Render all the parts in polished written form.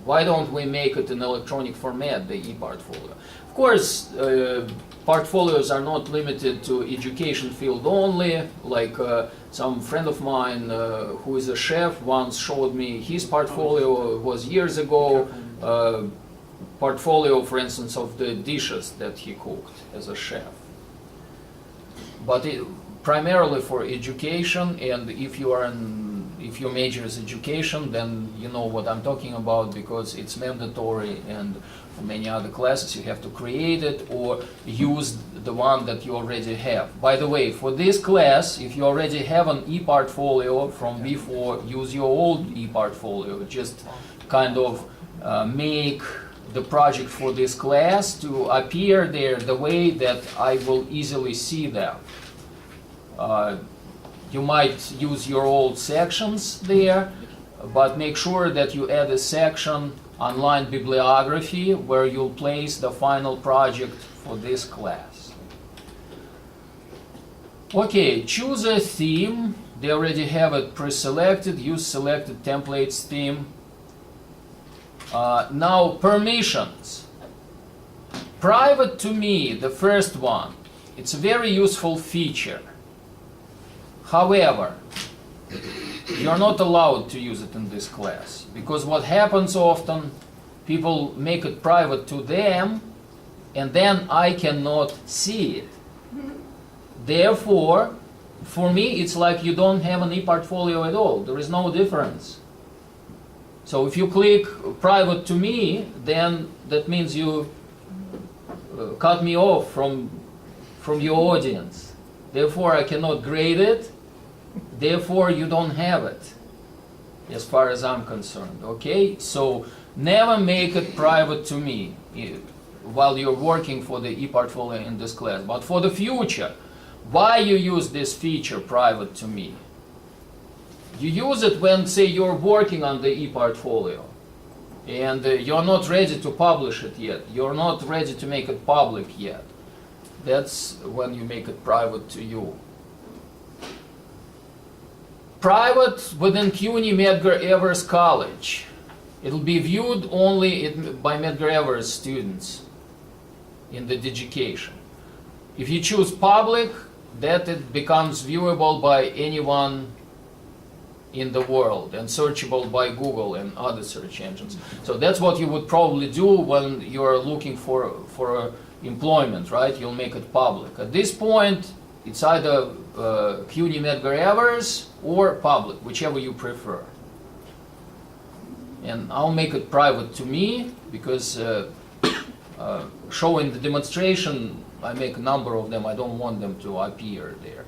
Why don't we make it in electronic format, the ePortfolio? Of course, portfolios are not limited to education field only. Like some friend of mine who is a chef once showed me his portfolio was years ago. Portfolio, for instance, of the dishes that he cooked as a chef. But primarily for education, and if your major is education, then you know what I'm talking about, because it's mandatory, and for many other classes you have to create it or use the one that you already have. By the way, for this class, if you already have an ePortfolio from before, use your old ePortfolio. Just kind of make the project for this class to appear there the way that I will easily see them. You might use your old sections there, but make sure that you add a section online bibliography where you'll place the final project for this class. Okay, choose a theme. They already have it pre-selected. Use selected templates theme. Now, permissions. Private to me, the first one, it's a very useful feature. However, you're not allowed to use it in this class, because what happens often, people make it private to them, and then I cannot see it. Therefore, for me, it's like you don't have an ePortfolio at all. There is no difference. So if you click private to me, then that means you cut me off from your audience. Therefore, I cannot grade it. Therefore, you don't have it, as far as I'm concerned. Okay? So never make it private to me while you're working for the ePortfolio in this class. But for the future, why you use this feature, private to me? You use it when, say, you're working on the ePortfolio and you're not ready to publish it yet. You're not ready to make it public yet. That's when you make it private to you. Private within CUNY Medgar Evers College. It'll be viewed only by Medgar Evers students in the education. If you choose public, that it becomes viewable by anyone in the world and searchable by Google and other search engines. So that's what you would probably do when you're looking for employment, right? You'll make it public. At this point, it's either CUNY Medgar Evers or public, whichever you prefer. And I'll make it private to me, because showing the demonstration, I make a number of them. I don't want them to appear there.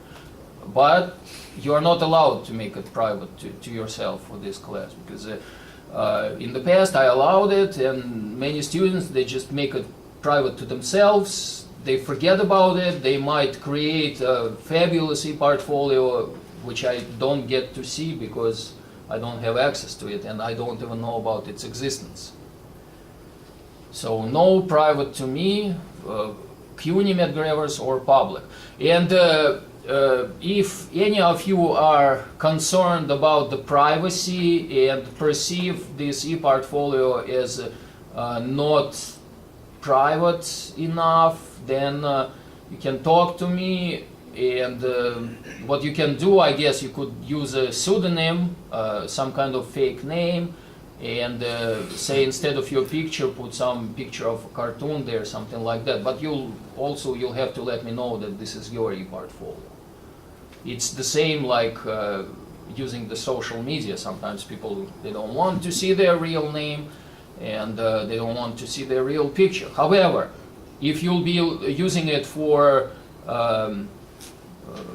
But you are not allowed to make it private to yourself for this class, because in the past I allowed it, and many students, they just make it private to themselves. They forget about it. They might create a fabulous ePortfolio, which I don't get to see because I don't have access to it, and I don't even know about its existence. So no private to me, CUNY Medgar Evers or public. And if any of you are concerned about the privacy and perceive this ePortfolio as not private enough, then you can talk to me. And what you can do, I guess, you could use a pseudonym, some kind of fake name, and say instead of your picture, put some picture of a cartoon there, something like that. But you'll have to let me know that this is your ePortfolio. It's the same like using the social media. Sometimes people, they don't want to see their real name, and they don't want to see their real picture. However, if you'll be using it for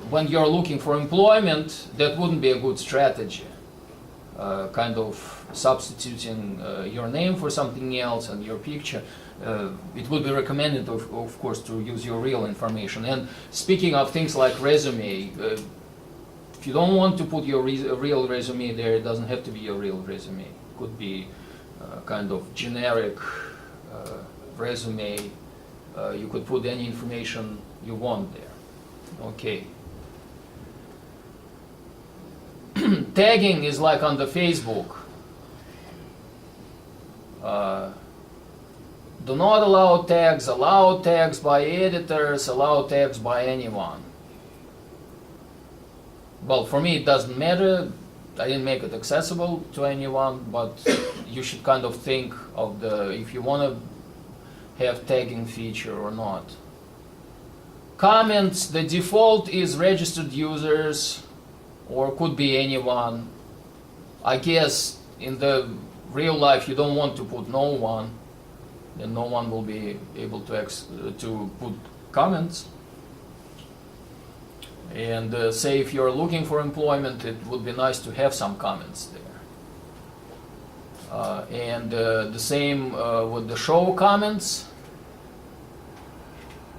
when you're looking for employment, that wouldn't be a good strategy. Kind of substituting your name for something else and your picture. It would be recommended, of course, to use your real information. And speaking of things like resume, if you don't want to put your real resume there, it doesn't have to be your real resume. It could be kind of generic resume. You could put any information you want there. Okay. Tagging is like on the Facebook. Do not allow tags by editors, allow tags by anyone. Well, for me it doesn't matter. I didn't make it accessible to anyone, but you should kind of think of if you want to have tagging feature or not. Comments, the default is registered users, or could be anyone. I guess in the real life you don't want to put no one, then no one will be able to put comments. And say if you're looking for employment, it would be nice to have some comments there. The same with the show comments.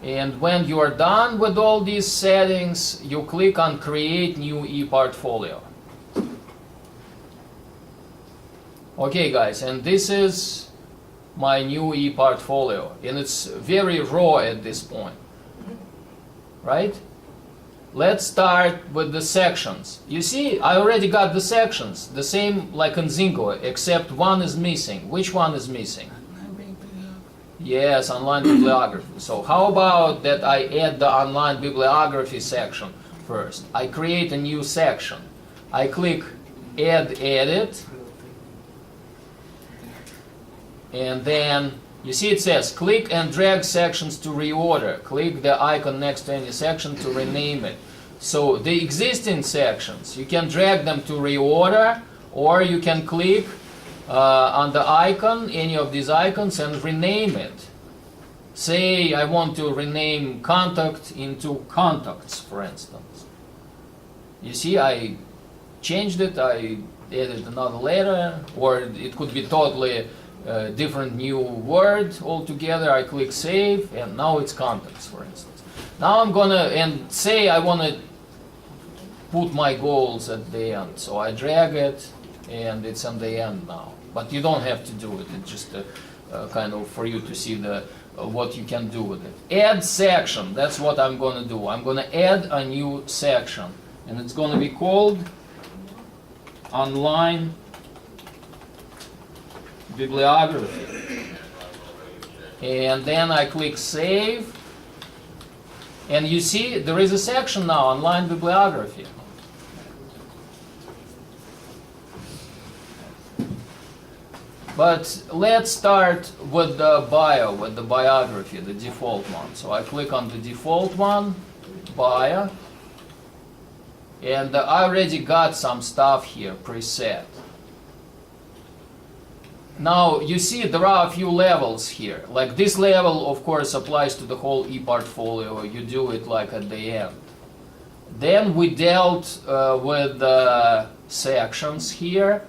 And when you are done with all these settings, you click on Create New ePortfolio. Okay guys, and this is my new ePortfolio, and it's very raw at this point, right? Let's start with the sections. You see, I already got the sections, the same like in Zingo, except one is missing. Which one is missing? Yes, online bibliography. So how about that I add the online bibliography section first? I create a new section. I click Add Edit. And then, you see it says, click and drag sections to reorder. Click the icon next to any section to rename it. So the existing sections, you can drag them to reorder, or you can click on the icon, any of these icons, and rename it. Say I want to rename contact into contacts, for instance. You see, I changed it, I added another letter, or it could be totally different new word altogether. I click Save, and now it's contacts, for instance. Now I'm gonna, and say I want to put my goals at the end. So I drag it, and it's on the end now. But you don't have to do it. It's just kind of for you to see what you can do with it. Add section. That's what I'm going to do. I'm going to add a new section, and it's going to be called Online Bibliography. And then I click Save, and you see there is a section now, Online Bibliography. But let's start with the bio, with the biography, the default one. So I click on the default one, bio, and I already got some stuff here preset. Now you see there are a few levels here. Like this level, of course, applies to the whole ePortfolio. You do it like at the end. Then we dealt with the sections here.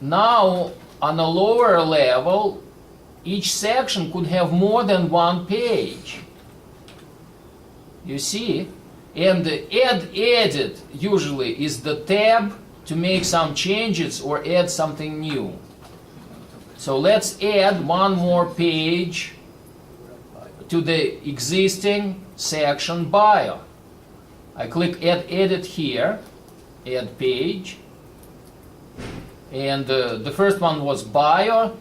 Now, on a lower level, each section could have more than one page. You see? And the Add Edit usually is the tab to make some changes or add something new. So let's add one more page to the existing section bio. I click Add Edit here, Add Page. And the first one was bio,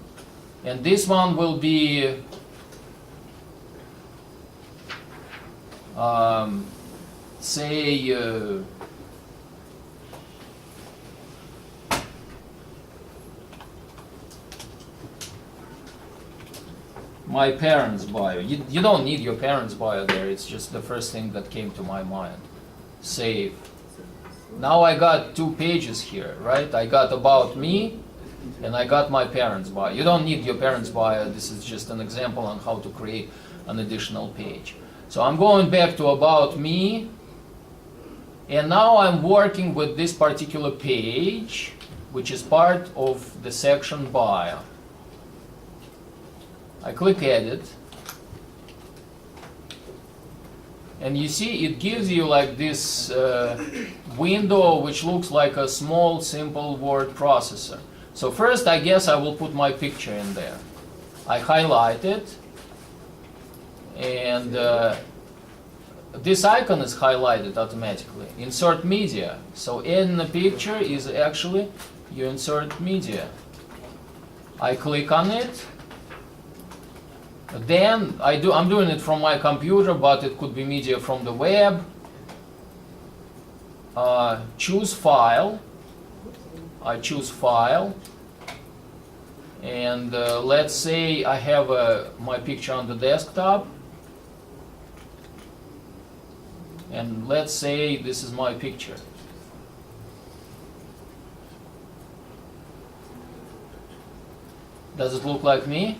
and this one will be say my parents' bio. You don't need your parents' bio there, it's just the first thing that came to my mind. Save. Now I got two pages here, right? I got about me, and I got my parents' bio. You don't need your parents' bio. This is just an example on how to create an additional page. So I'm going back to about me, and now I'm working with this particular page, which is part of the section bio. I click Edit. And you see it gives you like this window which looks like a small simple word processor. So first I guess I will put my picture in there. I highlight it, and this icon is highlighted automatically. Insert media. So in the picture is actually you insert media. I click on it. Then I'm doing it from my computer, but it could be media from the web. Choose file. I choose file. And let's say I have my picture on the desktop. And let's say this is my picture. Does it look like me?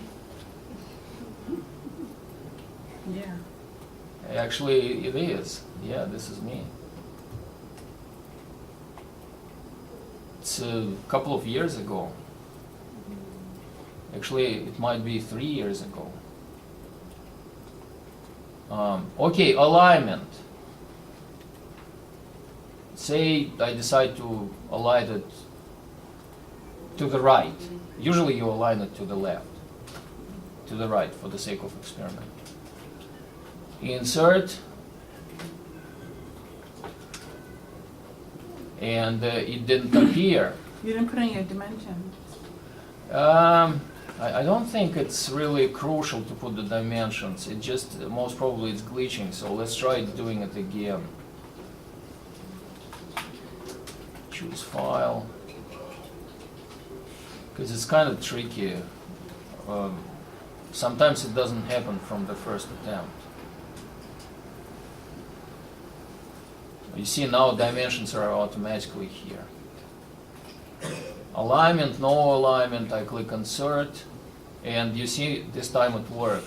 Yeah. Actually, it is. Yeah, this is me. It's a couple of years ago. Actually, it might be 3 years ago. Okay, alignment. Say I decide to align it to the right. Usually you align it to the left, to the right for the sake of experiment. Insert, and it didn't appear. You didn't put in your dimensions. I don't think it's really crucial to put the dimensions. It just, most probably it's glitching, so let's try doing it again. Choose file, because it's kind of tricky. Sometimes it doesn't happen from the first attempt. You see now dimensions are automatically here. Alignment, no alignment, I click insert, and you see this time it works.